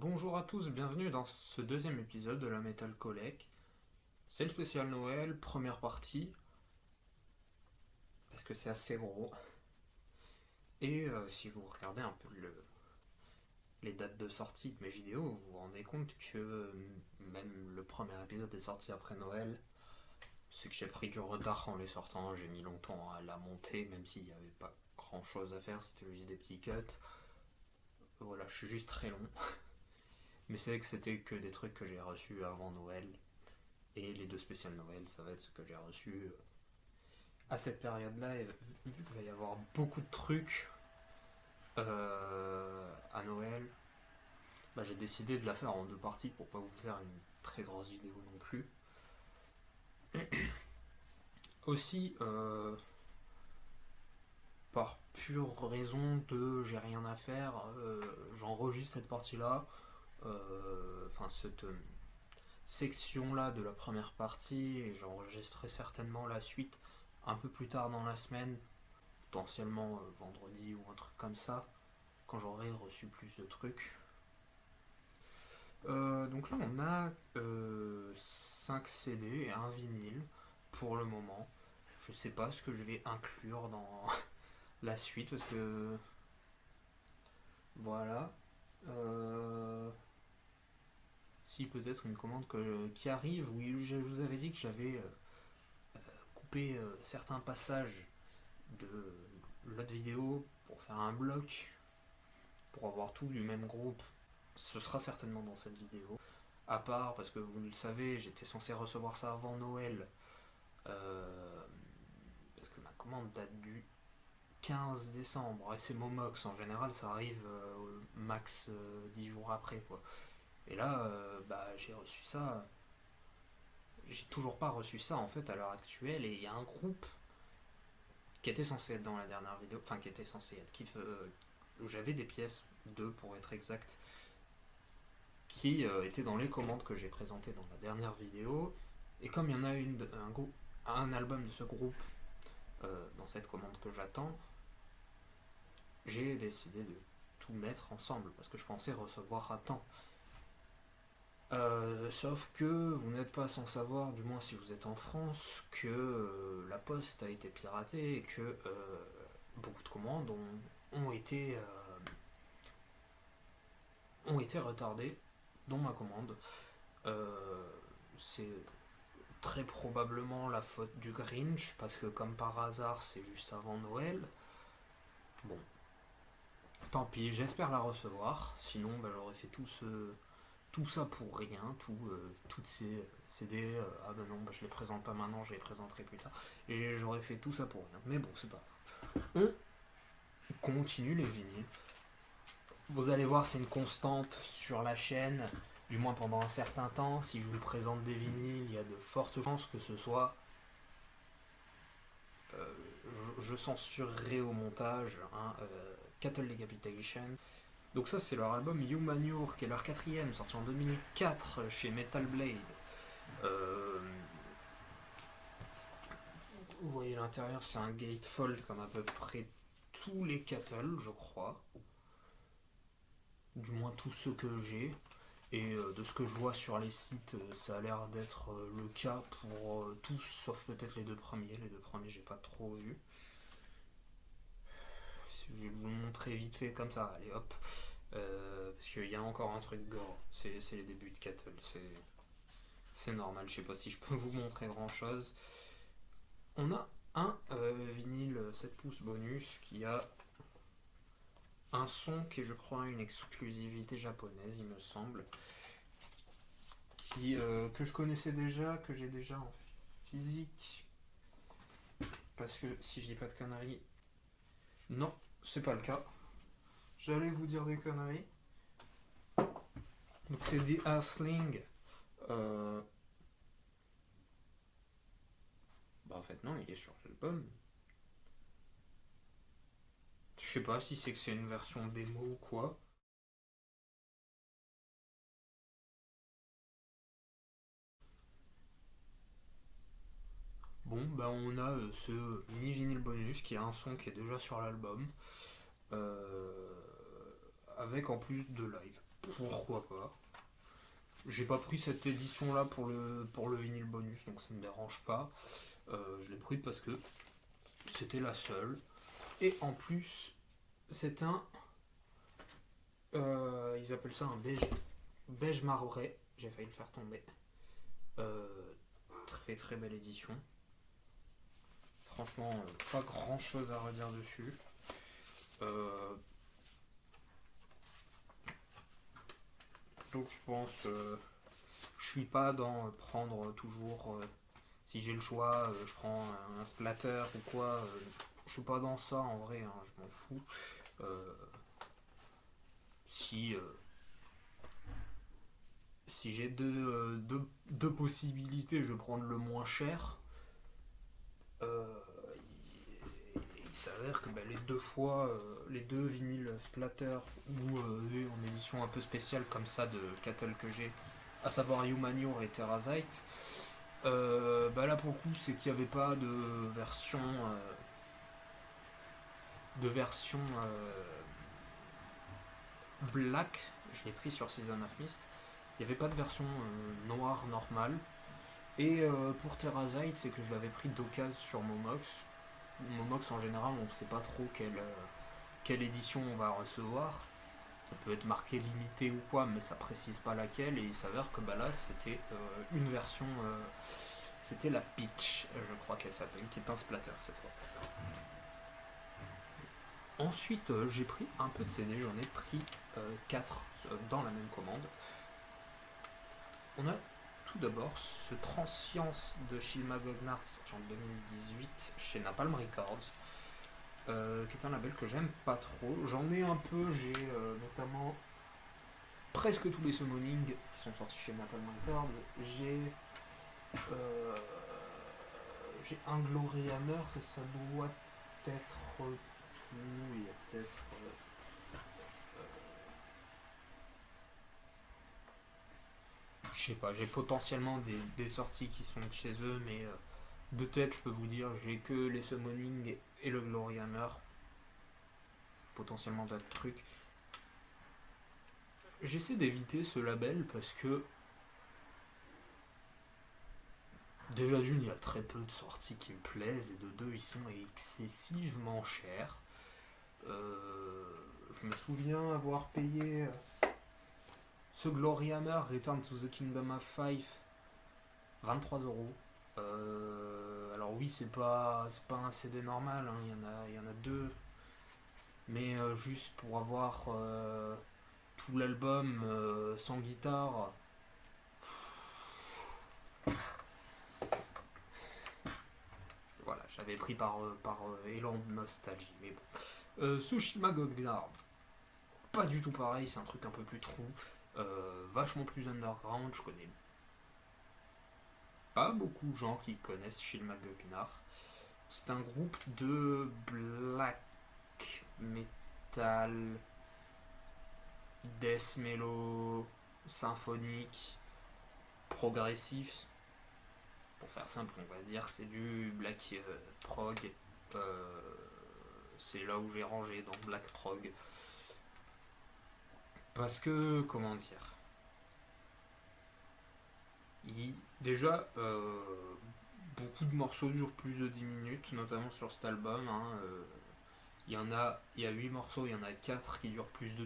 Bonjour à tous, bienvenue dans ce deuxième épisode de la Metal Collect. C'est le spécial Noël, première partie, parce que c'est assez gros. Et si vous regardez un peu les dates de sortie de mes vidéos, vous vous rendez compte que même le premier épisode est sorti après Noël. C'est que j'ai pris du retard en les sortant, j'ai mis longtemps à la monter, même s'il n'y avait pas grand chose à faire, c'était juste des petits cuts. Voilà, je suis juste très long. Mais c'est vrai que c'était que des trucs que j'ai reçus avant Noël. Et les deux spéciales Noël, ça va être ce que j'ai reçu à cette période-là. Et vu qu'il va y avoir beaucoup de trucs à Noël, bah, j'ai décidé de la faire en deux parties pour pas vous faire une très grosse vidéo non plus. Aussi, par pure raison de j'ai rien à faire, j'enregistre cette partie-là, enfin cette section-là de la première partie, et j'enregistrerai certainement la suite un peu plus tard dans la semaine, potentiellement vendredi ou un truc comme ça, quand j'aurai reçu plus de trucs. Donc là, on a 5 CD et un vinyle pour le moment. Je sais pas ce que je vais inclure dans la suite parce que. Voilà. Si, peut-être une commande qui arrive. Oui, je vous avais dit que j'avais coupé certains passages de l'autre vidéo pour faire un bloc, pour avoir tout du même groupe. Ce sera certainement dans cette vidéo. À part, parce que vous le savez, j'étais censé recevoir ça avant Noël. Parce que ma commande date du 15 décembre. Et c'est Momox, en général, ça arrive max 10 jours après, quoi. Et là, bah, j'ai reçu ça. J'ai toujours pas reçu ça, en fait, à l'heure actuelle. Et il y a un groupe qui était censé être dans la dernière vidéo. Enfin, qui était censé être. Où j'avais des pièces, deux pour être exact, qui était dans les commandes que j'ai présentées dans la dernière vidéo. Et comme il y en a un album de ce groupe dans cette commande que j'attends, j'ai décidé de tout mettre ensemble parce que je pensais recevoir à temps. Sauf que vous n'êtes pas sans savoir, du moins si vous êtes en France, que la poste a été piratée et que beaucoup de commandes ont été retardées, dont ma commande. C'est très probablement la faute du Grinch, parce que comme par hasard, c'est juste avant Noël. Bon, tant pis, j'espère la recevoir. Sinon, bah, j'aurais fait tout ça pour rien, toutes ces CD. Ah ben non, bah, je les présente pas maintenant, je les présenterai plus tard. Et j'aurais fait tout ça pour rien. Mais bon, c'est pas grave. On continue les vinyles. Vous allez voir, c'est une constante sur la chaîne, du moins pendant un certain temps. Si je vous présente des vinyles, il y a de fortes chances que ce soit. euh, je censurerai au montage Cattle Decapitation. Donc ça c'est leur album Humanure, qui est leur quatrième, sorti en 2004 chez Metal Blade. Euh, vous voyez l'intérieur, c'est un gatefold comme à peu près tous les Cattle, je crois. Du moins tous ceux que j'ai. Et de ce que je vois sur les sites, ça a l'air d'être le cas pour tous, sauf peut-être les deux premiers. Les deux premiers, j'ai pas trop vu. Je vais vous le montrer vite fait comme ça, allez hop. Parce qu'il y a encore un truc gore. C'est les débuts de Cattle. C'est normal, je sais pas si je peux vous montrer grand chose. On a un vinyle 7 pouces bonus qui a un son qui est, je crois, une exclusivité japonaise, il me semble. Que je connaissais déjà, que j'ai déjà en physique. Parce que si je dis pas de conneries, non, c'est pas le cas. J'allais vous dire des conneries. Donc c'est The Earthling. Euh... Bah en fait non, il est sur l'album. Je sais pas si c'est que c'est une version démo ou quoi. Bon, bah on a ce mini vinyle bonus qui a un son qui est déjà sur l'album, euh, avec en plus de live. pourquoi pas. J'ai pas pris cette édition là pour le vinyle bonus, donc ça me dérange pas. Je l'ai pris parce que c'était la seule. Et en plus, c'est un. Ils appellent ça un beige marbré. J'ai failli le faire tomber. Très très belle édition. Franchement, pas grand chose à redire dessus. Euh, donc je pense, je suis pas dans prendre toujours, si j'ai le choix, je prends un splatter ou quoi. Je suis pas dans ça en vrai, hein, je m'en fous. Euh, si si j'ai deux possibilités, je vais prendre le moins cher. Euh, il s'avère que bah, les deux fois, les deux vinyles splatter ou en édition un peu spéciale comme ça de Cattle que j'ai, à savoir Humanure et Terrazite, bah là pour le coup c'est qu'il n'y avait pas de version black. Je l'ai pris sur Season of Mist. Il n'y avait pas de version noire normale. Et pour Terrazite, c'est que je l'avais pris d'occasion sur Momox. Momox en général, on ne sait pas trop quelle édition on va recevoir. Ça peut être marqué limité ou quoi, mais ça précise pas laquelle. Et il s'avère que bah là, c'était une version. C'était la Peach, je crois qu'elle s'appelle, qui est un splatter cette fois. Ensuite, j'ai pris un peu de CD, j'en ai pris 4 dans la même commande. On a tout d'abord ce Transience de Shilma Gognar sorti en 2018 chez Napalm Records, qui est un label que j'aime pas trop. J'en ai un peu, j'ai notamment presque tous les summonings qui sont sortis chez Napalm Records. Euh, j'ai un Glory Hammer et ça doit être tout. Il y a peut-être. Je sais pas, j'ai potentiellement des sorties qui sont de chez eux, mais de tête, je peux vous dire, j'ai que les summonings et le Glory Hammer. Potentiellement d'autres trucs. J'essaie d'éviter ce label parce que déjà d'une, il y a très peu de sorties qui me plaisent, et de deux, ils sont excessivement chers. Je me souviens avoir payé ce Glory Hammer Return to the Kingdom of Five 23 euros. Alors oui, c'est pas un CD normal, hein, il y en a deux, mais juste pour avoir tout l'album sans guitare. Voilà, j'avais pris par élan de nostalgie, mais bon. Tsushima Gognar, pas du tout pareil, c'est un truc un peu plus trou, vachement plus underground. Je connais pas beaucoup de gens qui connaissent Shilma Gognar. C'est un groupe de black metal, death mellow, symphonique, progressif. Pour faire simple, on va dire c'est du black prog. Euh, c'est là où j'ai rangé dans black prog. Parce que, comment dire, déjà, beaucoup de morceaux durent plus de 10 minutes, notamment sur cet album. Hein, il y a 8 morceaux, il y en a 4 qui durent plus de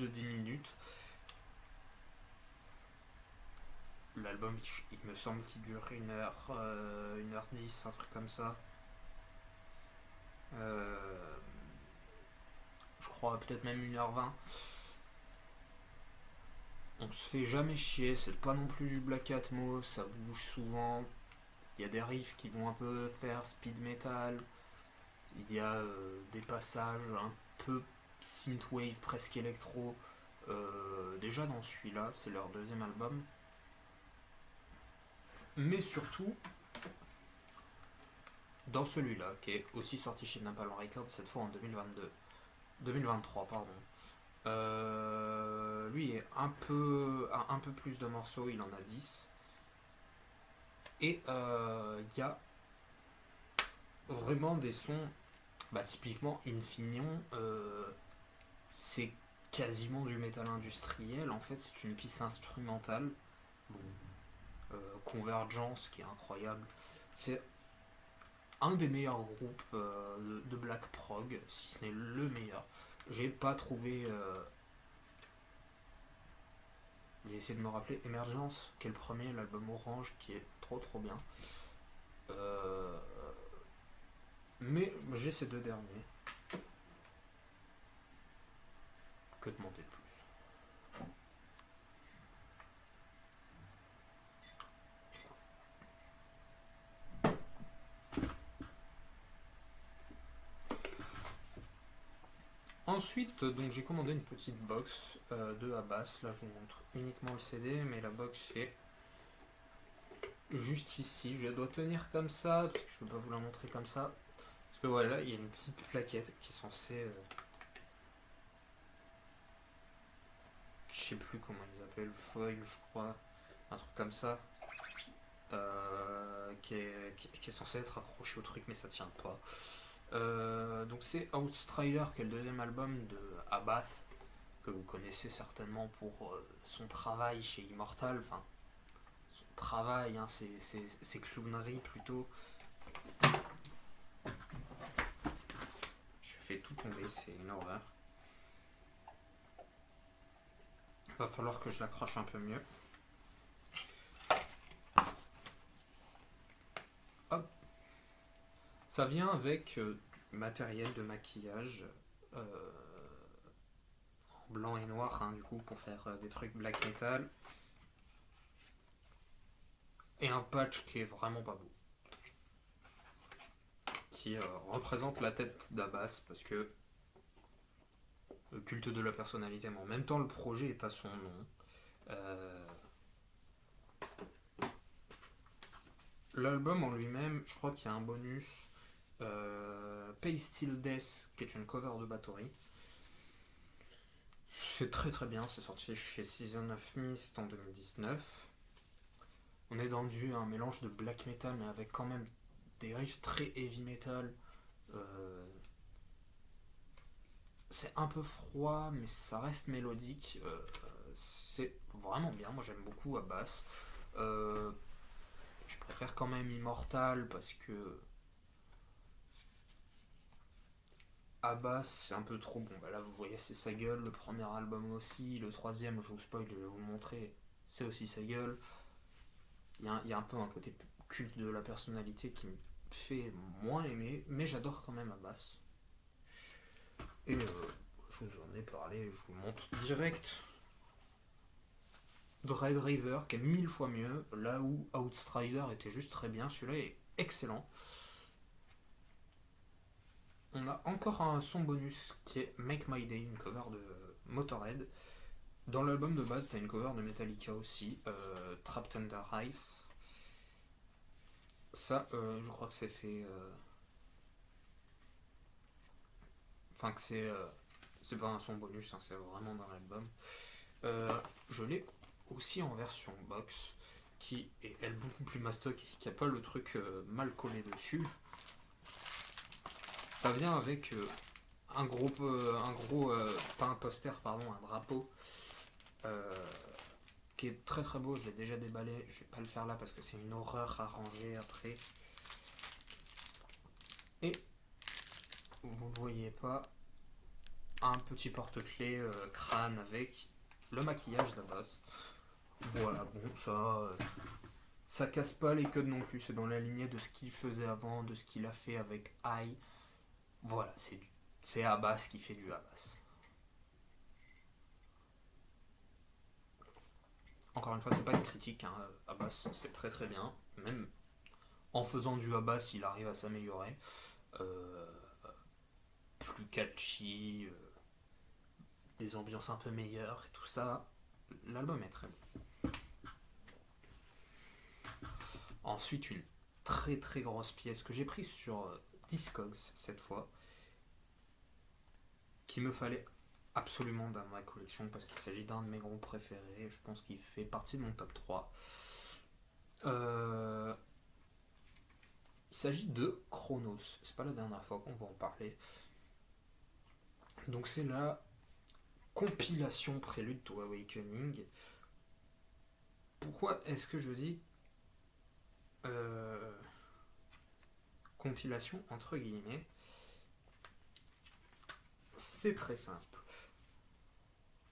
10 minutes. L'album, il me semble qu'il dure 1h10, un truc comme ça. Euh, je crois peut-être même 1h20. On se fait jamais chier, c'est pas non plus du black atmo, ça bouge souvent. Il y a des riffs qui vont un peu faire speed metal. Il y a des passages un peu synthwave, presque électro. Déjà dans celui-là, c'est leur deuxième album. Mais surtout, dans celui-là, qui est aussi sorti chez Napalm Records, cette fois en 2023, pardon. Lui est a un peu plus de morceaux, il en a 10. Et il y a vraiment des sons, bah, typiquement Infineon, c'est quasiment du métal industriel. En fait, c'est une piste instrumentale. Bon, Convergence qui est incroyable. C'est un des meilleurs groupes de black prog, si ce n'est le meilleur. J'ai pas trouvé. J'ai essayé de me rappeler Emergence, qui est le premier, l'album Orange, qui est trop trop bien. Euh, mais j'ai ces deux derniers. Que demander de plus? Ensuite, donc j'ai commandé une petite box de Abbas. Là, je vous montre uniquement le CD, mais la box est juste ici. Je dois tenir comme ça, parce que je ne peux pas vous la montrer comme ça. Parce que voilà, il y a une petite plaquette qui est censée. Je sais plus comment ils appellent, foil, je crois. Un truc comme ça. Qui est censé être accroché au truc, mais ça tient pas. Donc c'est Outstrider, qui est le deuxième album de Abath, que vous connaissez certainement pour son travail chez Immortal. Enfin, son travail, hein, ses clowneries plutôt. Je fais tout tomber, c'est une horreur. Va falloir que je l'accroche un peu mieux. Hop. Ça vient avec du matériel de maquillage en blanc et noir, hein, du coup, pour faire des trucs black metal. Et un patch qui est vraiment pas beau. Qui représente la tête d'Abbas, parce que le culte de la personnalité, mais en même temps le projet est à son nom. L'album en lui-même, je crois qu'il y a un bonus. Pay Still Death, qui est une cover de Bathory. C'est très très bien, c'est sorti chez Season of Mist en 2019. On est dans un mélange de black metal, mais avec quand même des riffs très heavy metal. C'est un peu froid, mais ça reste mélodique. C'est vraiment bien, moi j'aime beaucoup Abbas. Je préfère quand même Immortal parce que Abbas c'est un peu trop bon. Bah là vous voyez c'est sa gueule, le premier album aussi, le troisième je vous spoil, je vais vous le montrer, c'est aussi sa gueule. Il y a un peu un côté culte de la personnalité qui me fait moins aimer, mais j'adore quand même Abbas. Et je vous en ai parlé, je vous montre direct Dread River qui est mille fois mieux, là où Outstrider était juste très bien, celui-là est excellent. On a encore un son bonus qui est Make My Day, une cover de Motorhead. Dans l'album de base, t'as une cover de Metallica aussi, Trapped Under Ice. Ça, je crois que c'est fait. Enfin, que c'est. C'est pas un son bonus, hein, c'est vraiment dans l'album. Je l'ai aussi en version box, qui est elle beaucoup plus mastoc, qui a pas le truc mal collé dessus. Ça vient avec un gros, pas un poster, pardon, un drapeau qui est très très beau. Je l'ai déjà déballé, je vais pas le faire là parce que c'est une horreur à ranger après. Et vous le voyez pas, un petit porte-clés crâne avec le maquillage d'Abbas. Voilà, bon, ça casse pas les codes non plus, c'est dans la lignée de ce qu'il faisait avant, de ce qu'il a fait avec I. Voilà, c'est Abbas qui fait du Abbas. Encore une fois, c'est pas une critique, hein. Abbas c'est très très bien, même en faisant du Abbas, il arrive à s'améliorer. Euh, Plus catchy, des ambiances un peu meilleures et tout ça. L'album est très bon. Ensuite, une très très grosse pièce que j'ai prise sur Discogs cette fois, qui me fallait absolument dans ma collection parce qu'il s'agit d'un de mes groupes préférés. Je pense qu'il fait partie de mon top 3. Il s'agit de Chronos. C'est pas la dernière fois qu'on va en parler. Donc c'est la compilation Prélude to Awakening. Pourquoi est-ce que je dis compilation entre guillemets? C'est très simple.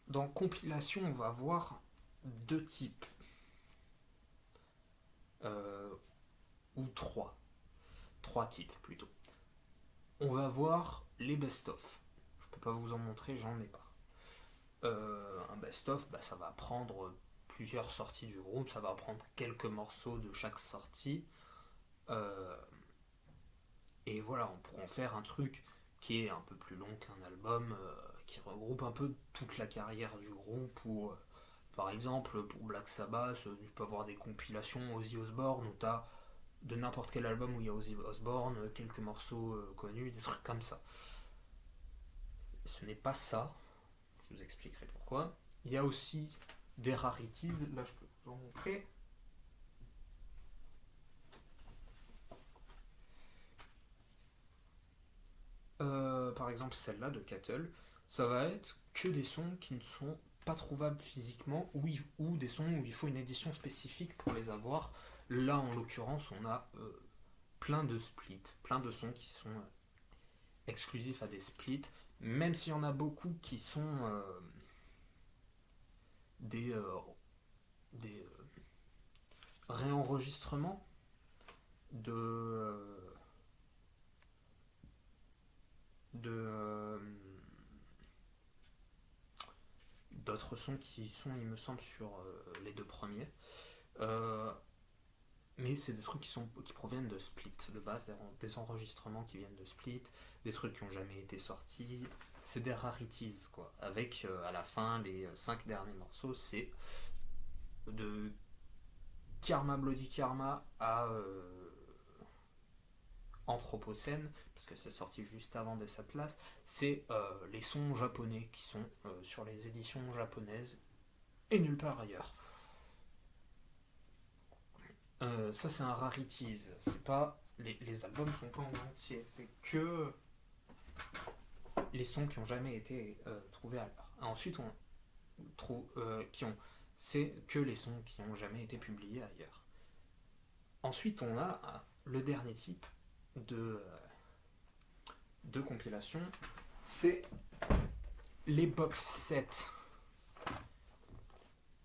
Dans compilation, on va avoir deux types. Ou trois types plutôt. On va voir les best-of. Je peux pas vous en montrer, j'en ai pas. Un best-of, ça va prendre plusieurs sorties du groupe, ça va prendre quelques morceaux de chaque sortie. Et voilà, on pourra en faire un truc qui est un peu plus long qu'un album, qui regroupe un peu toute la carrière du groupe. Ou par exemple, pour Black Sabbath, tu peux avoir des compilations Ozzy Osbourne où t'as de n'importe quel album où il y a Ozzy Osbourne, quelques morceaux connus, des trucs comme ça. Ce n'est pas ça, je vous expliquerai pourquoi. Il y a aussi des rarities, là je peux vous en montrer. Par exemple celle-là de Cattle, ça va être que des sons qui ne sont pas trouvables physiquement ou des sons où il faut une édition spécifique pour les avoir. Là en l'occurrence on a plein de splits, plein de sons qui sont exclusifs à des splits, même s'il y en a beaucoup qui sont des réenregistrements de d'autres sons qui sont, il me semble, sur les deux premiers. Mais c'est des trucs qui proviennent de Split, de base, des enregistrements qui viennent de Split, des trucs qui n'ont jamais été sortis. C'est des rarities, quoi. Avec, à la fin, les 5 derniers morceaux, c'est de Karma Bloody Karma à Anthropocène, parce que c'est sorti juste avant des Atlas. C'est les sons japonais qui sont sur les éditions japonaises et nulle part ailleurs. Ça c'est un rarities, c'est pas les albums sont pas en entier, c'est que les sons qui ont jamais été trouvés ailleurs. Ensuite on trouve c'est que les sons qui ont jamais été publiés ailleurs. Ensuite on a le dernier type de compilation, c'est les box sets.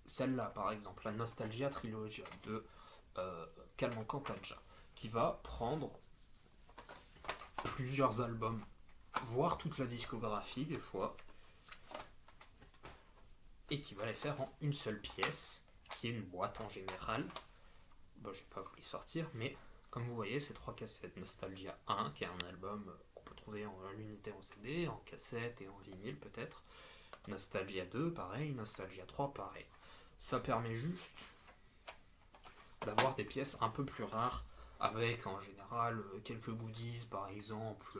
Celle-là par exemple, la Nostalgia Trilogia de Kalman Kantaja, qui va prendre plusieurs albums, voire toute la discographie des fois, et qui va les faire en une seule pièce, qui est une boîte en général. Bon, je vais pas vous les sortir, mais comme vous voyez, c'est 3 cassettes. Nostalgia 1, qui est un album qu'on peut trouver en l'unité en CD, en cassette et en vinyle peut-être. Nostalgia 2, pareil. Nostalgia 3, pareil. Ça permet juste d'avoir des pièces un peu plus rares, avec en général quelques goodies, par exemple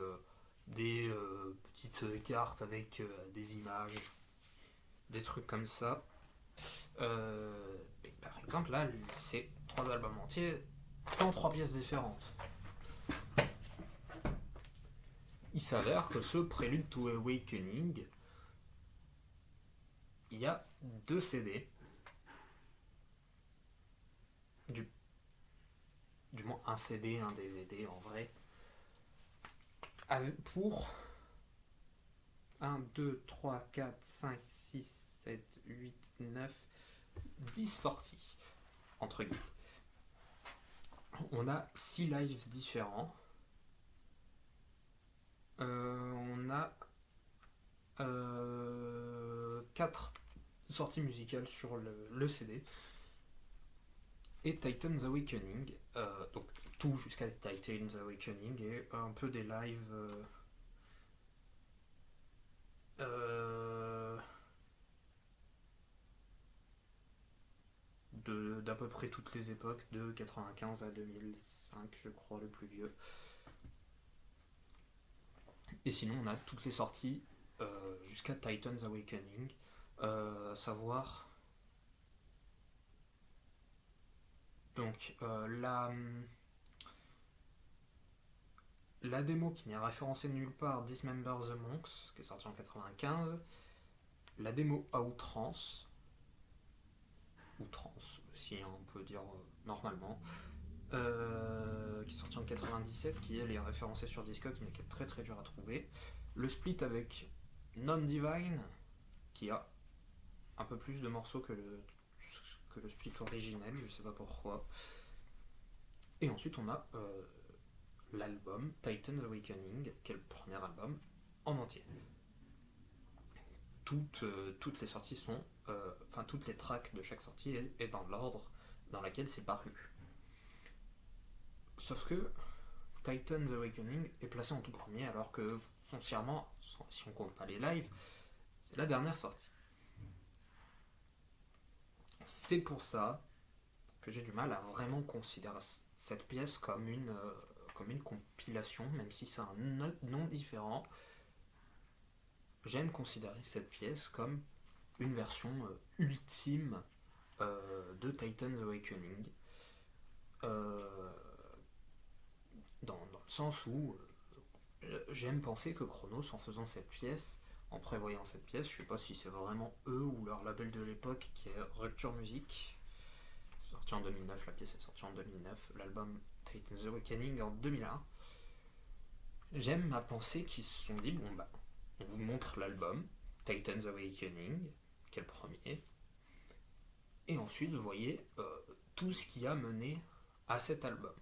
des petites cartes avec des images, des trucs comme ça. Et par exemple là, c'est 3 albums entiers dans 3 pièces différentes. Il s'avère que ce Prélude to Awakening, il y a 2 CD, du moins un CD, un DVD en vrai, pour 1, 2, 3, 4, 5, 6, 7, 8, 9, 10 sorties, entre guillemets. On a 6 lives différents. On a 4 sorties musicales sur le CD. Et Titan's Awakening, donc tout jusqu'à Titan's Awakening, et un peu des lives d'à peu près toutes les époques, de 95 à 2005, je crois, le plus vieux. Et sinon, on a toutes les sorties jusqu'à Titan's Awakening, à savoir. Donc, la démo qui n'est référencée nulle part, Dismember the Monks, qui est sortie en 95. la démo Outrance, ou Trans, si on peut dire normalement, qui est sorti en 97, qui elle est référencée sur Discogs, mais qui est très très dur à trouver. Le split avec Non-Divine, qui a un peu plus de morceaux que le split originel, je sais pas pourquoi. Et ensuite on a l'album Titan's Awakening, qui est le premier album en entier. Toutes les sorties sont, toutes les tracks de chaque sortie est dans l'ordre dans laquelle c'est paru. Sauf que Titan's Awakening est placé en tout premier, alors que foncièrement, si on compte pas les lives, c'est la dernière sortie. C'est pour ça que j'ai du mal à vraiment considérer cette pièce comme une compilation, même si c'est un nom différent. J'aime considérer cette pièce comme une version ultime de Titan's Awakening. Dans le sens où j'aime penser que Chronos, en faisant cette pièce, en prévoyant cette pièce, je sais pas si c'est vraiment eux ou leur label de l'époque qui est Rupture Music, sorti en 2009, la pièce est sortie en 2009, l'album Titan's Awakening en 2001. J'aime à penser qu'ils se sont dit, bon bah, on vous montre l'album Titan's Awakening, qui est le premier, et ensuite vous voyez tout ce qui a mené à cet album.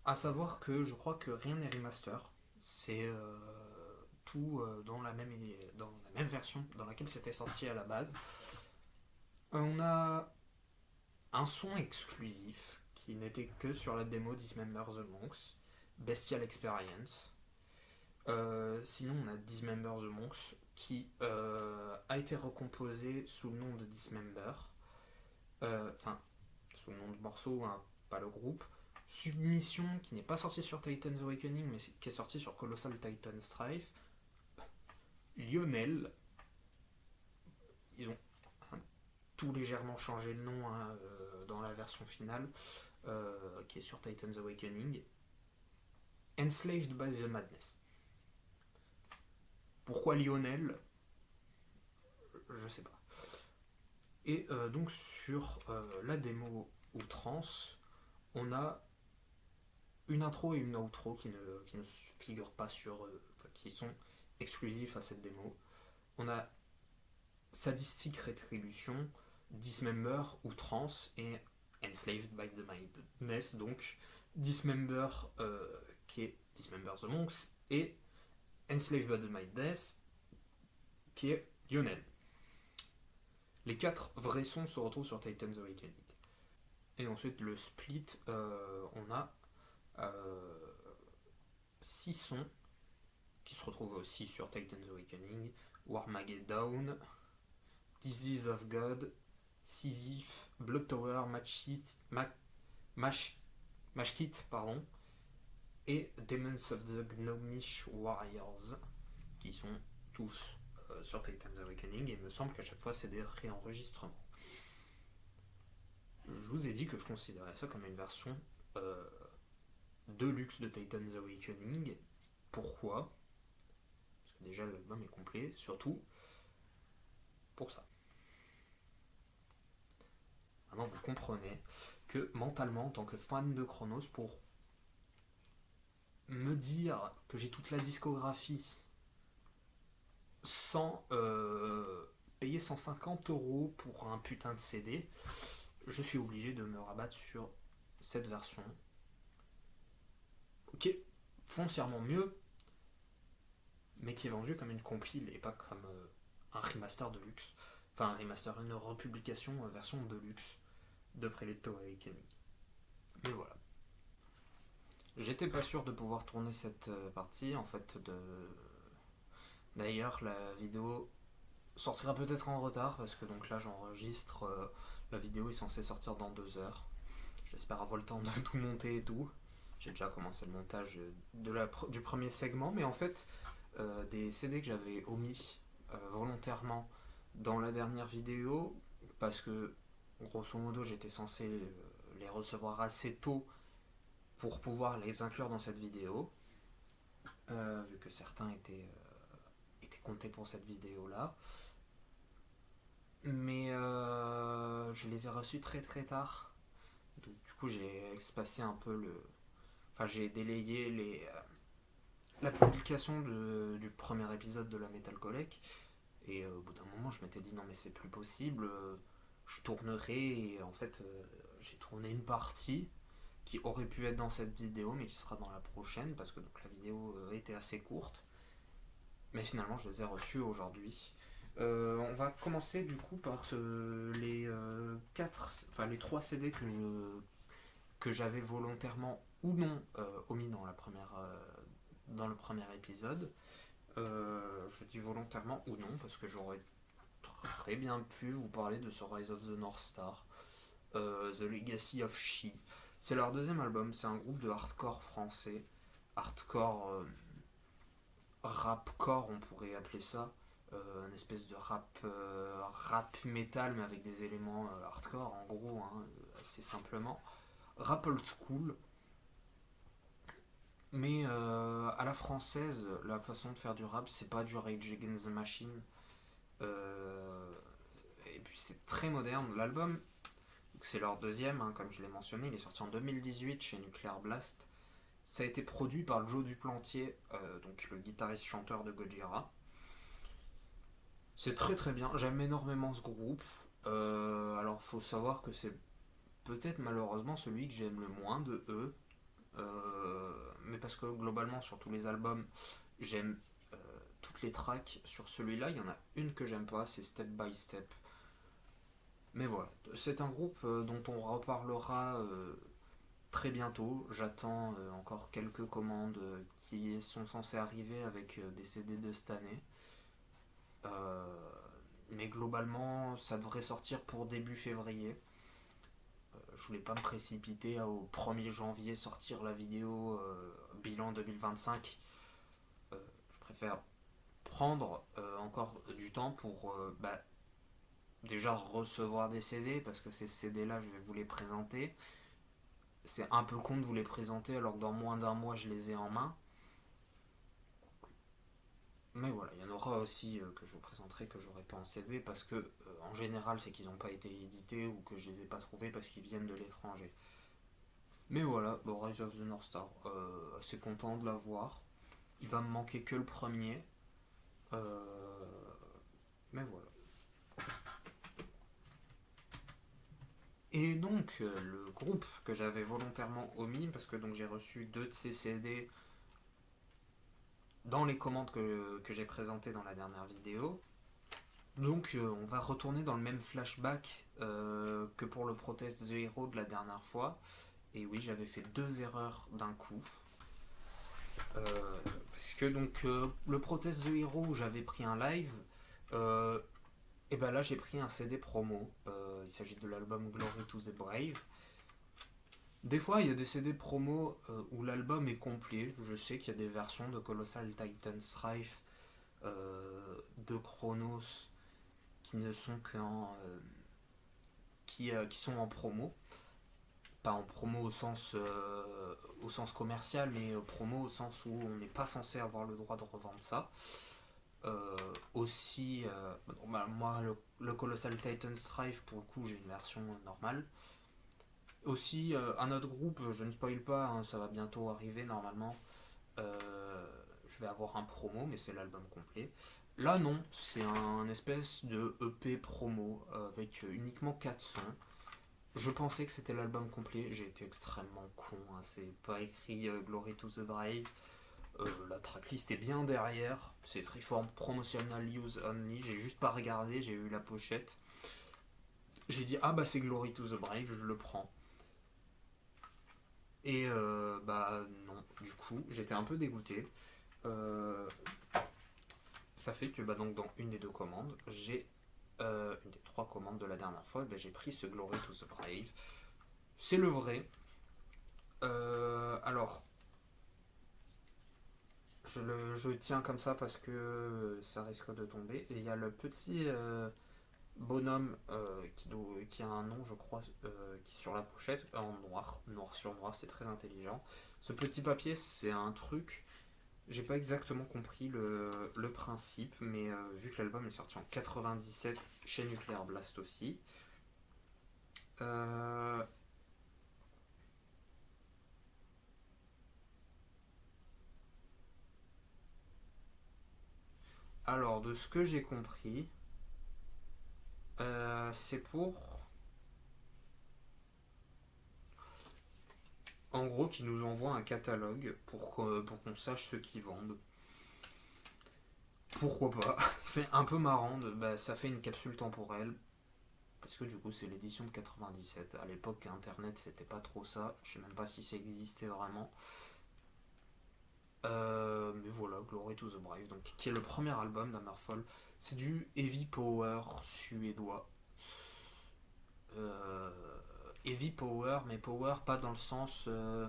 À savoir que je crois que rien n'est remaster, c'est tout dans la même version dans laquelle c'était sorti à la base. On a un son exclusif qui n'était que sur la démo Dismember the Monks, Bestial Experience. Sinon, on a Dismember the Monks qui a été recomposé sous le nom de Dismember, sous le nom de morceau, hein, pas le groupe. Submission qui n'est pas sorti sur Titan's Awakening mais qui est sorti sur Colossal Titan Strife. Lionel, ils ont tout légèrement changé le nom dans la version finale qui est sur Titan's Awakening. Enslaved by the Madness. Pourquoi Lionel? Je sais pas. Et donc sur la démo Outrance, on a une intro et une outro qui ne figurent pas qui sont exclusifs à cette démo. On a Sadistic Retribution, Dismember, Outrance et Enslaved by the Madness, donc Dismember qui est Dismember the Monks et Enslaved by the Madness qui est Lionel. Les 4 vrais sons se retrouvent sur Titan's Awakening. Et ensuite le split, on a 6 sons qui se retrouvent aussi sur Titan's Awakening: Warmageddon, Disease of God, Sisyphe, Blood Tower, Mashkit, et Demons of the Gnomish Warriors, qui sont tous sur Titan's Awakening, et il me semble qu'à chaque fois c'est des réenregistrements. Je vous ai dit que je considérais ça comme une version deluxe de Titan's Awakening. Pourquoi? Parce que déjà l'album est complet, surtout pour ça. Maintenant vous comprenez que mentalement, en tant que fan de Chronos, pour me dire que j'ai toute la discographie sans payer 150€ pour un putain de CD, je suis obligé de me rabattre sur cette version qui est foncièrement mieux, mais qui est vendue comme une compile et pas comme un remaster de luxe. Enfin, un remaster, une republication version de luxe de Prelude to Awakening. Mais voilà. J'étais pas sûr de pouvoir tourner cette partie, en fait, D'ailleurs, la vidéo sortira peut-être en retard, parce que donc là, j'enregistre... la vidéo est censée sortir dans 2 heures. J'espère avoir le temps de tout monter et tout. J'ai déjà commencé le montage du premier segment, mais en fait, des CD que j'avais omis volontairement dans la dernière vidéo, parce que grosso modo j'étais censé les recevoir assez tôt pour pouvoir les inclure dans cette vidéo, vu que certains étaient comptés pour cette vidéo là. Mais je les ai reçus très très tard. Donc, du coup, j'ai espacé un peu le. Enfin, j'ai délayé la publication du premier épisode de la Metal Collect. Et au bout d'un moment, je m'étais dit non, mais c'est plus possible. Je tournerai. Et en fait, j'ai tourné une partie qui aurait pu être dans cette vidéo, mais qui sera dans la prochaine, parce que donc, la vidéo était assez courte. Mais finalement, je les ai reçus aujourd'hui. On va commencer du coup par les trois CD que j'avais volontairement ou non omis dans le premier épisode. Je dis volontairement ou non parce que j'aurais très bien pu vous parler de ce Rise of the North Star, The Legacy of She. C'est leur deuxième album, c'est un groupe de hardcore français, hardcore rapcore on pourrait appeler ça, une espèce de rap metal mais avec des éléments hardcore en gros, hein, assez simplement. Rap old school, mais à la française, la façon de faire du rap, c'est pas du Rage Against the Machine. Euh, et puis c'est très moderne. L'album, c'est leur deuxième, hein, comme je l'ai mentionné, il est sorti en 2018 chez Nuclear Blast. Ça a été produit par Joe Duplantier, donc le guitariste-chanteur de Gojira. C'est très très bien, j'aime énormément ce groupe. Alors faut savoir que c'est peut-être malheureusement celui que j'aime le moins de eux. Mais parce que globalement sur tous les albums, j'aime toutes les tracks. Sur celui-là, il y en a une que j'aime pas, c'est Step by Step. Mais voilà, c'est un groupe dont on reparlera très bientôt. J'attends encore quelques commandes qui sont censées arriver avec des CD de cette année. Euh, mais globalement, ça devrait sortir pour début février. Je voulais pas me précipiter au 1er janvier sortir la vidéo bilan 2025. Je préfère prendre encore du temps pour déjà recevoir des CD parce que ces CD là je vais vous les présenter. C'est un peu con de vous les présenter alors que dans moins d'un mois je les ai en main. Mais voilà, il y en aura aussi que je vous présenterai que j'aurai pas en CD parce que en général c'est qu'ils n'ont pas été édités ou que je les ai pas trouvés parce qu'ils viennent de l'étranger. Mais voilà, bon, Rise of the North Star, assez content de l'avoir. Il va me manquer que le premier. Euh, mais voilà. Et donc, le groupe que j'avais volontairement omis, parce que donc j'ai reçu deux de ces CD dans les commandes que j'ai présentées dans la dernière vidéo. Donc, on va retourner dans le même flashback que pour le Protest the Hero de la dernière fois. Et oui, j'avais fait deux erreurs d'un coup. Parce que donc, le Protest the Hero où j'avais pris un live, et ben là j'ai pris un CD promo. Il s'agit de l'album Glory to the Brave. Des fois, il y a des CD promo où l'album est complet. Je sais qu'il y a des versions de Colossal Titan Strife, de Chronos, qui ne sont qui sont en promo. Pas en promo au sens commercial, mais promo au sens où on n'est pas censé avoir le droit de revendre ça. Aussi, moi, le Colossal Titan Strife, pour le coup, j'ai une version normale. Aussi, un autre groupe, je ne spoil pas, hein, ça va bientôt arriver normalement. Je vais avoir un promo, mais c'est l'album complet. Là, non, c'est un espèce de EP promo avec uniquement 4 sons. Je pensais que c'était l'album complet, j'ai été extrêmement con, hein, c'est pas écrit Glory to the Brave. La tracklist est bien derrière, c'est écrit form promotional use only, j'ai juste pas regardé, j'ai eu la pochette. J'ai dit ah bah c'est Glory to the Brave, je le prends. Et bah non, du coup, j'étais un peu dégoûté. Euh, Ça fait que bah, donc, dans une des deux commandes, une des trois commandes de la dernière fois, bah, j'ai pris ce Glory to the Brave. C'est le vrai. Alors, je tiens comme ça parce que ça risque de tomber. Et il y a le petit bonhomme qui a un nom, je crois, qui est sur la pochette, en noir, noir sur noir, c'est très intelligent. Ce petit papier, c'est un truc, j'ai pas exactement compris le principe, mais vu que l'album est sorti en 97 chez Nuclear Blast aussi, euh, alors de ce que j'ai compris, c'est en gros, qu'ils nous envoient un catalogue pour qu'on sache ce qu'ils vendent. Pourquoi pas. C'est un peu marrant, bah, ça fait une capsule temporelle, parce que du coup c'est l'édition de 97. À l'époque, Internet c'était pas trop ça, je sais même pas si ça existait vraiment. Mais voilà, Glory to the Brave, donc, qui est le premier album d'Hammerfall. C'est du heavy power suédois. Euh, Heavy power, mais power pas dans le sens euh,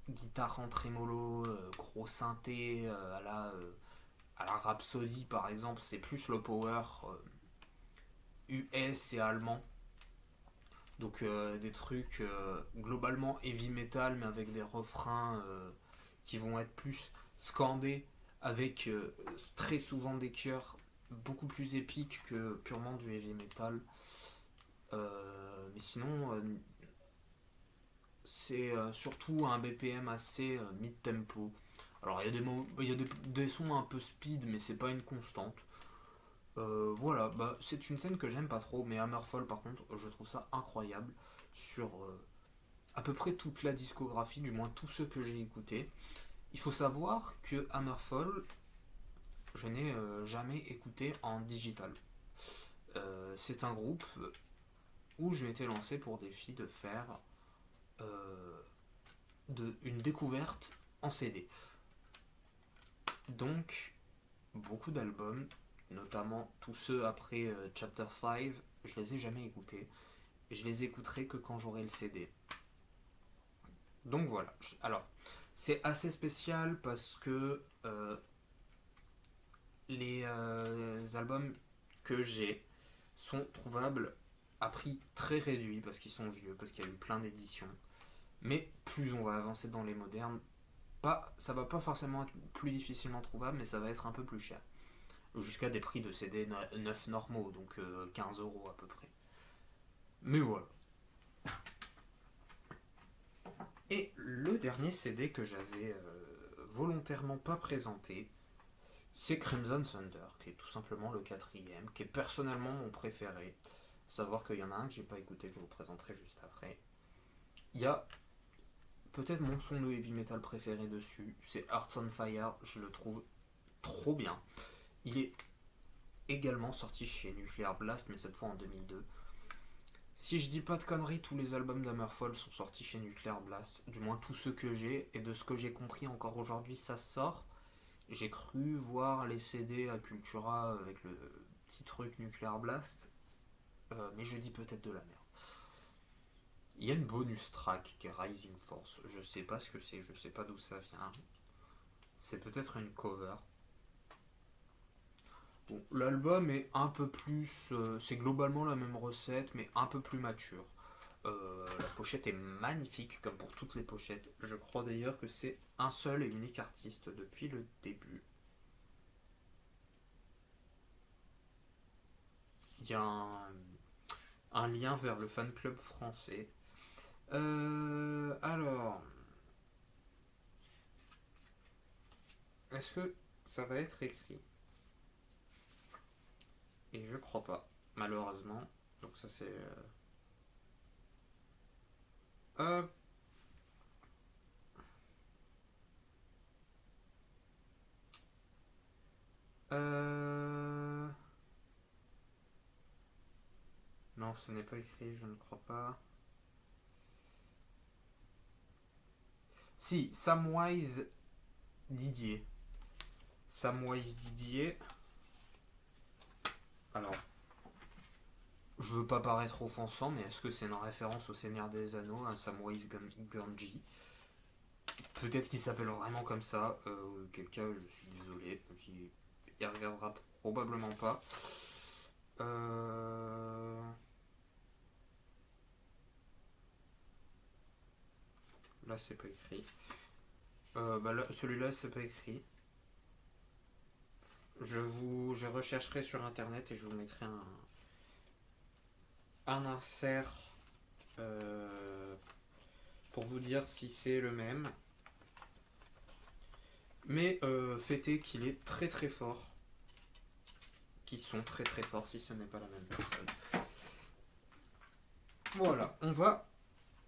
guitare en trémolo, gros synthé à la Rhapsody par exemple. C'est plus le power US et allemand. Donc des trucs globalement heavy metal, mais avec des refrains qui vont être plus scandés, avec très souvent des chœurs beaucoup plus épiques que purement du heavy metal. Mais sinon, c'est surtout un BPM assez mid-tempo. Alors il y a des sons un peu speed, mais c'est pas une constante. Voilà, bah, c'est une scène que j'aime pas trop, mais Hammerfall par contre, je trouve ça incroyable sur à peu près toute la discographie, du moins tous ceux que j'ai écoutés. Il faut savoir que Hammerfall, je n'ai jamais écouté en digital. C'est un groupe où je m'étais lancé pour défi de faire euh, une découverte en CD. Donc, beaucoup d'albums, notamment tous ceux après Chapter 5, je les ai jamais écoutés. Et je les écouterai que quand j'aurai le CD. Donc voilà. Alors, c'est assez spécial parce que les albums que j'ai sont trouvables à prix très réduit parce qu'ils sont vieux, parce qu'il y a eu plein d'éditions. Mais plus on va avancer dans les modernes, ça va pas forcément être plus difficilement trouvable, mais ça va être un peu plus cher. Jusqu'à des prix de CD neufs normaux, donc 15 € à peu près. Mais voilà. Et le dernier CD que j'avais volontairement pas présenté, c'est Crimson Thunder, qui est tout simplement le quatrième, qui est personnellement mon préféré. Savoir qu'il y en a un que j'ai pas écouté, que je vous présenterai juste après. Il y a peut-être mon son de heavy metal préféré dessus, c'est Hearts on Fire, je le trouve trop bien. Il est également sorti chez Nuclear Blast, mais cette fois en 2002. Si je dis pas de conneries, tous les albums d'Hammerfall sont sortis chez Nuclear Blast, du moins tous ceux que j'ai, et de ce que j'ai compris encore aujourd'hui, ça sort. J'ai cru voir les CD à Cultura avec le petit truc Nuclear Blast, mais je dis peut-être de la merde. Il y a une bonus track qui est Rising Force. Je sais pas ce que c'est, je sais pas d'où ça vient. C'est peut-être une cover. Bon, l'album est un peu plus. C'est globalement la même recette, mais un peu plus mature. La pochette est magnifique, comme pour toutes les pochettes. Je crois d'ailleurs que c'est un seul et unique artiste depuis le début. Il y a un lien vers le fan club français. Alors, est-ce que ça va être écrit? Et je crois pas, malheureusement. Donc ça c'est. Hop. Euh... Non, ce n'est pas écrit, je ne crois pas. Si, Samwise Didier. Samwise Didier. Alors, je veux pas paraître offensant, mais est-ce que c'est une référence au Seigneur des Anneaux, à Samwise Gamgee? Peut-être qu'il s'appelle vraiment comme ça. Auquel cas, je suis désolé. Il regardera probablement pas. Euh, Là, c'est pas écrit. Celui-là, c'est pas écrit. Je rechercherai sur internet et je vous mettrai un insert euh, pour vous dire si c'est le même. Mais fait est qu'il est très très fort. Qui sont très très forts si ce n'est pas la même personne. Voilà, on va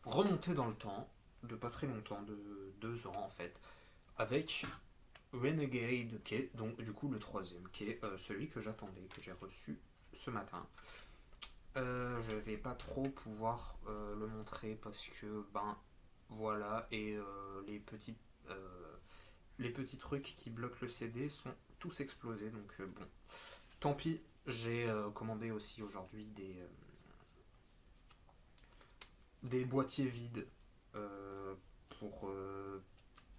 remonter dans le temps, de pas très longtemps, de 2 ans en fait, avec Renegade, qui est donc du coup le troisième, qui est celui que j'attendais, que j'ai reçu ce matin. Je vais pas trop pouvoir le montrer parce que ben voilà, et les petits trucs qui bloquent le CD sont tous explosés, donc bon, tant pis. J'ai commandé aussi aujourd'hui des boîtiers vides euh,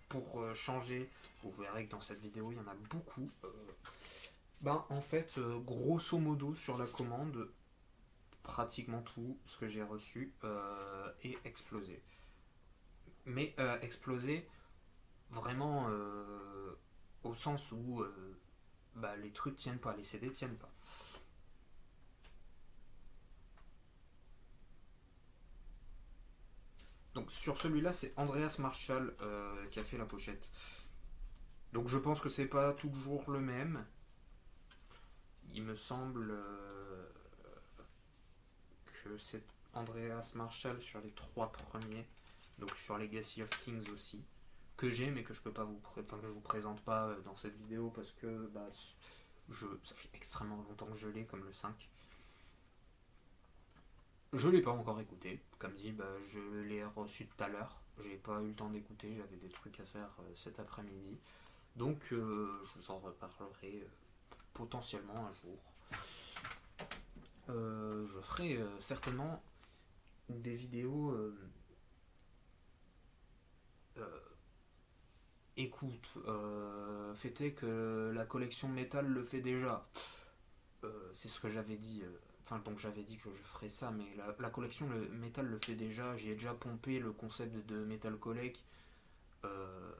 pour, changer. Vous verrez que dans cette vidéo il y en a beaucoup. Ben en fait, grosso modo sur la commande, pratiquement tout ce que j'ai reçu est explosé. Mais explosé vraiment au sens où bah, les trucs tiennent pas, les CD tiennent pas. Donc sur celui-là, c'est Andreas Marshall qui a fait la pochette. Donc je pense que c'est pas toujours le même. Il me semble que c'est Andreas Marshall sur les 3 premiers. Donc sur Legacy of Kings aussi. Que j'ai mais que je peux pas que je vous présente pas dans cette vidéo parce que bah, ça fait extrêmement longtemps que je l'ai comme le 5. Je l'ai pas encore écouté. Comme dit, bah, je l'ai reçu tout à l'heure. J'ai pas eu le temps d'écouter, j'avais des trucs à faire cet après-midi. Donc je vous en reparlerai potentiellement un jour. Je ferai certainement des vidéos euh, écoute, fêtez que la collection métal le fait déjà. C'est ce que j'avais dit. Enfin, donc j'avais dit que je ferais ça, mais la collection le métal le fait déjà. J'y ai déjà pompé le concept de Metal Collect euh,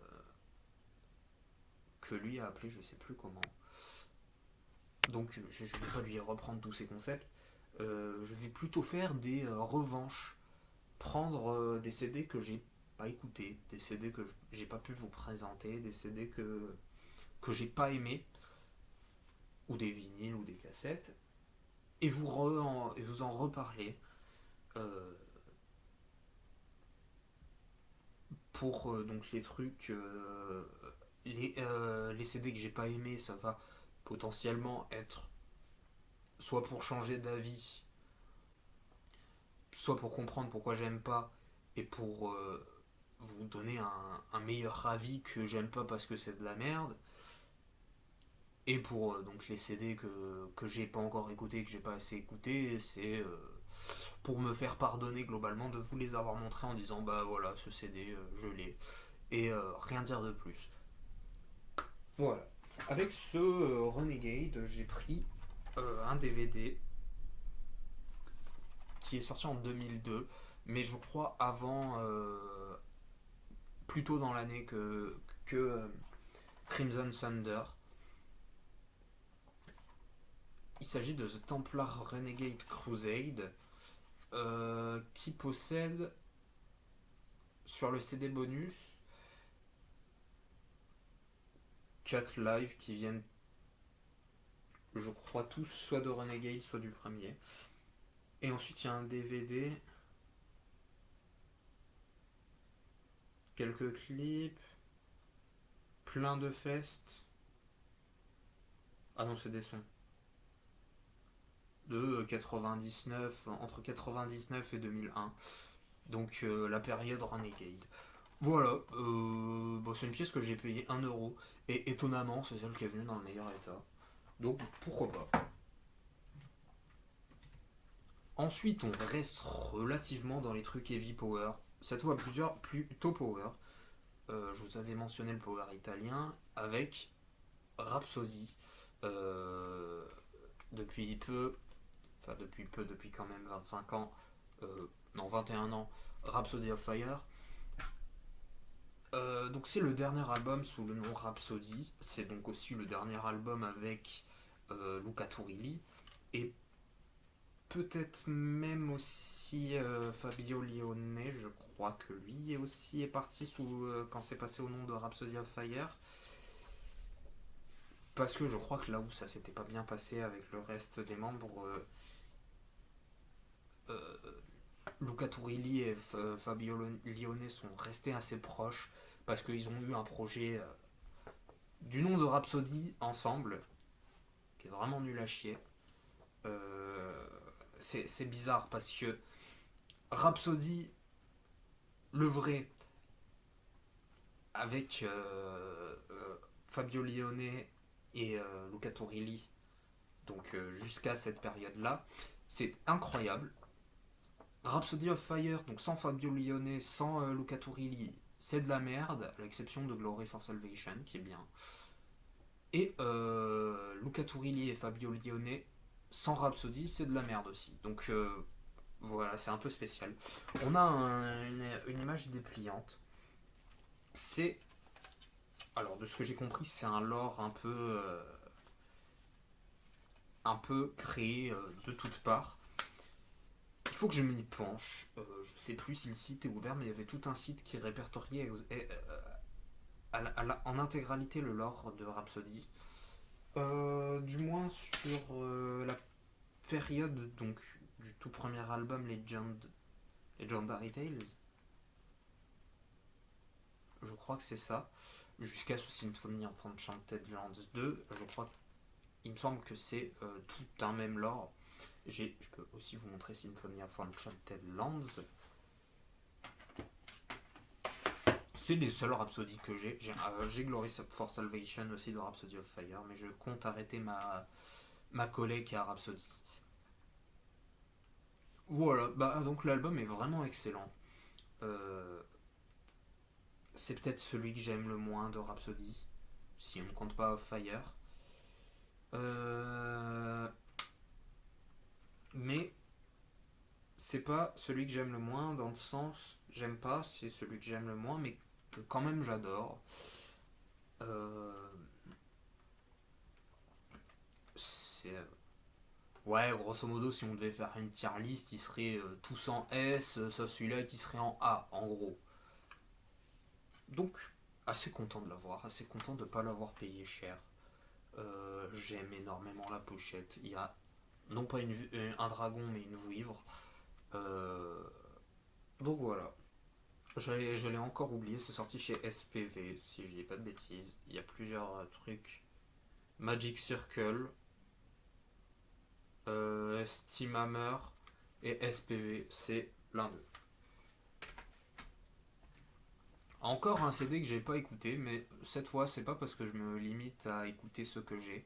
que lui a appelé, je sais plus comment. Donc je ne vais pas lui reprendre tous ses concepts. Je vais plutôt faire des revanches. Prendre des CD que j'ai pas écoutés, des CD que j'ai pas pu vous présenter, des CD que j'ai pas aimé, ou des vinyles ou des cassettes, et vous en reparler euh, pour donc les trucs, les CD que j'ai pas aimé, ça va potentiellement être soit pour changer d'avis, soit pour comprendre pourquoi j'aime pas, et pour vous donner un meilleur avis que j'aime pas parce que c'est de la merde. Et pour donc les CD que j'ai pas encore écoutés, que j'ai pas assez écouté, c'est pour me faire pardonner globalement de vous les avoir montrés en disant bah voilà, ce CD je l'ai. Et rien dire de plus. Voilà. Avec ce Renegade, j'ai pris un DVD qui est sorti en 2002, mais je crois avant, plus tôt dans l'année que Crimson Thunder. Il s'agit de The Templar Renegade Crusade, qui possède sur le CD bonus 4 lives qui viennent, je crois, tous soit de Renegade, soit du premier. Et ensuite, il y a un DVD, quelques clips, plein de fests. Ah non, c'est des sons. De 99, entre 99 et 2001. Donc la période Renegade. Voilà, bon, c'est une pièce que j'ai payée 1€. Et étonnamment, c'est celle qui est venue dans le meilleur état. Donc pourquoi pas. Ensuite, on reste relativement dans les trucs heavy power. Cette fois, plutôt power. Je vous avais mentionné le power italien avec Rhapsody. Euh, Depuis peu, enfin depuis peu, depuis quand même 25 ans, non 21 ans, Rhapsody of Fire. Donc c'est le dernier album sous le nom Rhapsody, c'est donc aussi le dernier album avec Luca Turilli, et peut-être même aussi Fabio Lione, je crois que lui aussi est parti quand c'est passé au nom de Rhapsody of Fire. Parce que je crois que là où ça s'était pas bien passé avec le reste des membres, euh, Luca Turilli et Fabio Lione sont restés assez proches parce qu'ils ont eu un projet du nom de Rhapsody ensemble qui est vraiment nul à chier. Euh, c'est bizarre parce que Rhapsody, le vrai, avec Fabio Lione et Luca Turilli, donc jusqu'à cette période-là, c'est incroyable. Rhapsody of Fire, donc sans Fabio Lione, sans Luca Turilli, c'est de la merde, à l'exception de Glory for Salvation, qui est bien. Et Luca Turilli et Fabio Lione, sans Rhapsody, c'est de la merde aussi. Donc voilà, c'est un peu spécial. On a une image dépliante. C'est. Alors, de ce que j'ai compris, c'est un lore un peu créé de toutes parts. Il faut que je m'y penche. Je sais plus si le site est ouvert, mais il y avait tout un site qui répertoriait en intégralité le lore de Rhapsody. Du moins sur la période donc du tout premier album Legendary Tales. Je crois que c'est ça. Jusqu'à ce Symphony of Enchanted Lands 2. Je crois. Il me semble que c'est tout un même lore. Je peux aussi vous montrer Symphony of Enchanted Lands. C'est les seuls Rhapsody que j'ai. J'ai Glory for Salvation aussi de Rhapsody of Fire, mais je compte arrêter ma collègue à Rhapsody. Voilà, bah donc l'album est vraiment excellent. Euh, c'est peut-être celui que j'aime le moins de Rhapsody, si on ne compte pas Of Fire. Euh, mais c'est pas celui que j'aime le moins dans le sens j'aime pas, c'est celui que j'aime le moins, mais que quand même j'adore. Euh, c'est Ouais, grosso modo, si on devait faire une tier list, ils seraient tous en S, sauf celui-là qui serait en A, en gros. Donc, assez content de l'avoir, assez content de ne pas l'avoir payé cher. J'aime énormément la pochette. Il y a non pas un dragon, mais une vouivre. Euh, donc voilà. Je l'ai encore oublié, c'est sorti chez SPV, si je dis pas de bêtises. Il y a plusieurs trucs. Magic Circle, Steam Hammer et SPV, c'est l'un d'eux. Encore un CD que j'ai pas écouté, mais cette fois c'est pas parce que je me limite à écouter ce que j'ai.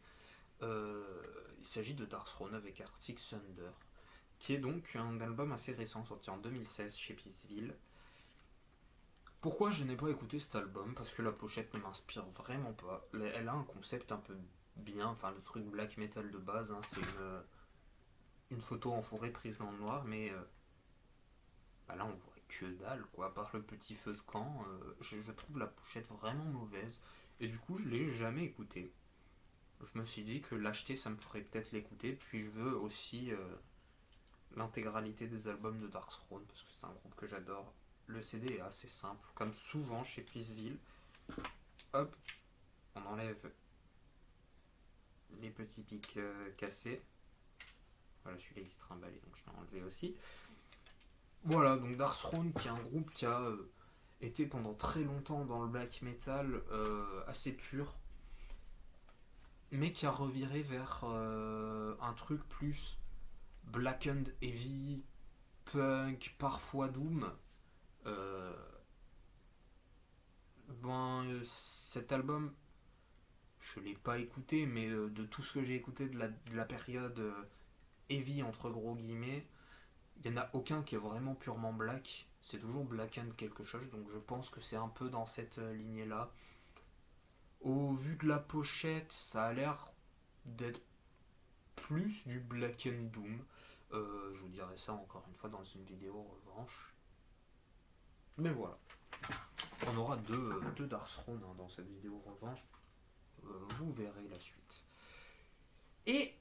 Il s'agit de Dark Throne avec Arctic Thunder, qui est donc un album assez récent sorti en 2016 chez Peaceville. Pourquoi je n'ai pas écouté cet album? Parce que la pochette ne m'inspire vraiment pas. Elle a un concept un peu bien, enfin le truc black metal de base, hein, c'est une photo en forêt prise dans le noir, mais bah là on voit que dalle quoi, à part le petit feu de camp. Je trouve la pochette vraiment mauvaise et du coup je l'ai jamais écouté. Je me suis dit que l'acheter ça me ferait peut-être l'écouter, puis je veux aussi l'intégralité des albums de Dark Throne parce que c'est un groupe que j'adore. Le CD est assez simple, comme souvent chez Peaceville. Hop, on enlève les petits pics cassés. Voilà, celui-là il se trimballait donc je l'ai enlevé aussi. Voilà, donc Dark Throne qui est un groupe qui a été pendant très longtemps dans le black metal assez pur, mais qui a reviré vers un truc plus black and heavy, punk, parfois doom. Euh, Cet album, je l'ai pas écouté, mais de tout ce que j'ai écouté de la période heavy entre gros guillemets, il n'y en a aucun qui est vraiment purement black. C'est toujours black and quelque chose, donc je pense que c'est un peu dans cette lignée-là. Au vu de la pochette, ça a l'air d'être plus du Black and Doom. Je vous dirai ça encore une fois dans une vidéo revanche. Mais voilà. On aura deux Dark Throne dans cette vidéo revanche. Vous verrez la suite. Et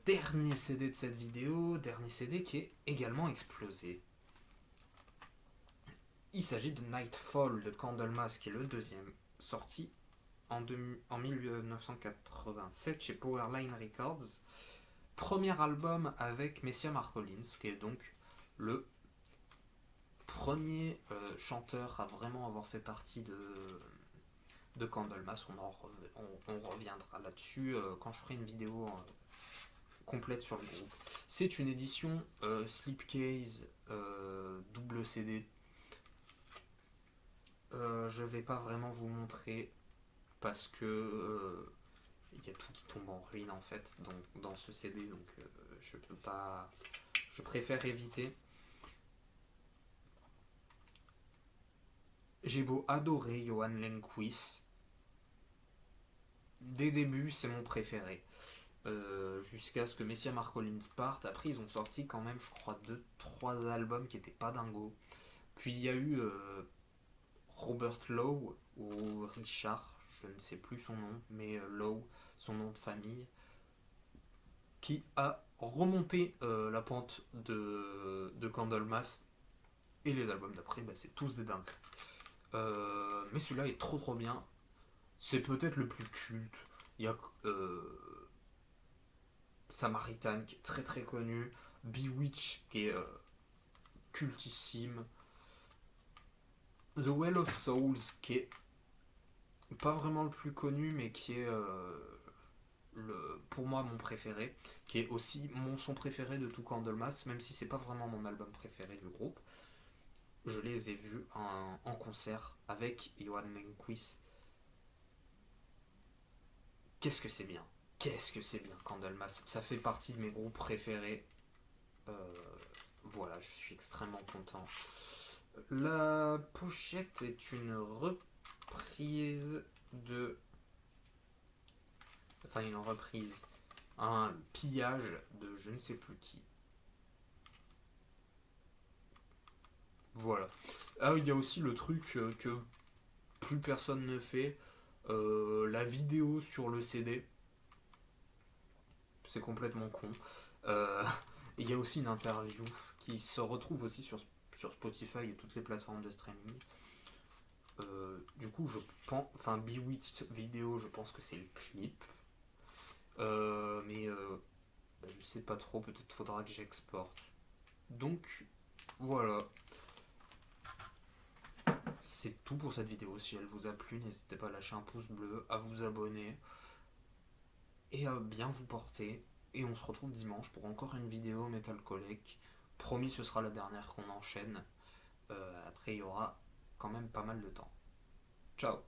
dernier CD de cette vidéo, dernier CD qui est également explosé. Il s'agit de Nightfall de Candlemas, qui est le deuxième, sorti en 1987 chez Powerline Records. Premier album avec Messia Marcolins, qui est donc le premier chanteur à vraiment avoir fait partie de Candlemas. On reviendra là-dessus quand je ferai une vidéo complète sur le groupe. C'est une édition Slipcase double CD. Je vais pas vraiment vous montrer parce que il y a tout qui tombe en ruine en fait dans ce CD, donc je peux pas. Je préfère éviter. J'ai beau adorer Johan Lenquist, des débuts c'est mon préféré. Jusqu'à ce que Messia Marcolins parte. Après ils ont sorti quand même je crois 2-3 albums qui étaient pas dingos. Puis il y a eu Robert Lowe ou Richard, je ne sais plus son nom, mais Lowe, son nom de famille, qui a remonté la pente de Candlemas. Et les albums d'après, c'est tous des dingues. Mais celui-là est trop bien. C'est peut-être le plus culte. Il y a Samaritan qui est très connu. Bewitch qui est cultissime. The Well of Souls qui est pas vraiment le plus connu, mais qui est pour moi mon préféré, qui est aussi mon son préféré de tout Candlemas, même si c'est pas vraiment mon album préféré du groupe. Je les ai vus en concert avec Johan Lenquist. Qu'est-ce que c'est bien, Candlemas. Ça fait partie de mes groupes préférés. Voilà, je suis extrêmement content. La pochette est une reprise de... Enfin, une reprise. Un pillage de je ne sais plus qui. Voilà. Ah, il y a aussi le truc que plus personne ne fait. La vidéo sur le CD. C'est complètement con. Il y a aussi une interview qui se retrouve aussi sur Spotify et toutes les plateformes de streaming. Du coup, je pense... Enfin, Bewitched vidéo, je pense que c'est le clip. Mais je sais pas trop, peut-être faudra que j'exporte. Donc, voilà. C'est tout pour cette vidéo. Si elle vous a plu, n'hésitez pas à lâcher un pouce bleu, à vous abonner et à bien vous porter. Et on se retrouve dimanche pour encore une vidéo Metal Collect. Promis, ce sera la dernière qu'on enchaîne. Après, il y aura quand même pas mal de temps. Ciao.